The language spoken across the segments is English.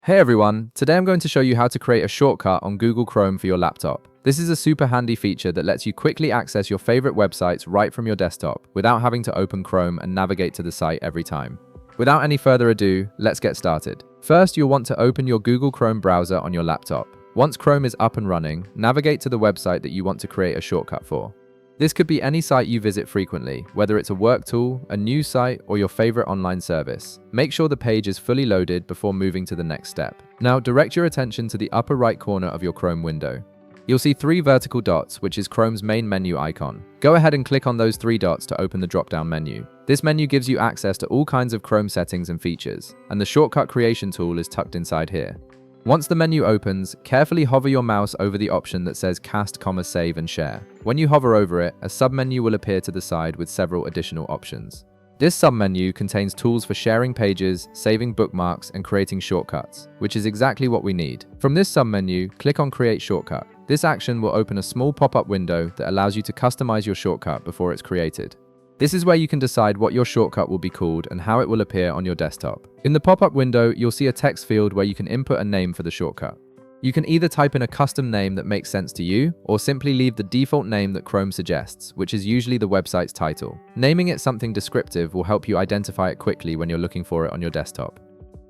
Hey everyone, today I'm going to show you how to create a shortcut on Google Chrome for your laptop. This is a super handy feature that lets you quickly access your favorite websites right from your desktop without having to open Chrome and navigate to the site every time. Without any further ado, let's get started. First, you'll want to open your Google Chrome browser on your laptop. Once Chrome is up and running, navigate to the website that you want to create a shortcut for. This could be any site you visit frequently, whether it's a work tool, a news site, or your favorite online service. Make sure the page is fully loaded before moving to the next step. Now, direct your attention to the upper right corner of your Chrome window. You'll see three vertical dots, which is Chrome's main menu icon. Go ahead and click on those three dots to open the drop-down menu. This menu gives you access to all kinds of Chrome settings and features, and the shortcut creation tool is tucked inside here. Once the menu opens, carefully hover your mouse over the option that says Cast, Save and Share. When you hover over it, a submenu will appear to the side with several additional options. This submenu contains tools for sharing pages, saving bookmarks, and creating shortcuts, which is exactly what we need. From this submenu, click on Create Shortcut. This action will open a small pop-up window that allows you to customize your shortcut before it's created. This is where you can decide what your shortcut will be called and how it will appear on your desktop. In the pop-up window, you'll see a text field where you can input a name for the shortcut. You can either type in a custom name that makes sense to you, or simply leave the default name that Chrome suggests, which is usually the website's title. Naming it something descriptive will help you identify it quickly when you're looking for it on your desktop.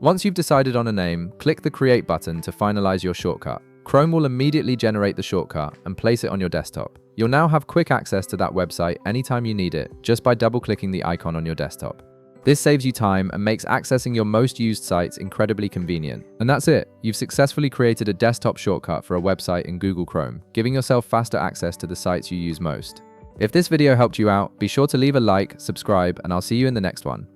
Once you've decided on a name, click the Create button to finalize your shortcut. Chrome will immediately generate the shortcut and place it on your desktop. You'll now have quick access to that website anytime you need it, just by double-clicking the icon on your desktop. This saves you time and makes accessing your most used sites incredibly convenient. And that's it. You've successfully created a desktop shortcut for a website in Google Chrome, giving yourself faster access to the sites you use most. If this video helped you out, be sure to leave a like, subscribe, and I'll see you in the next one.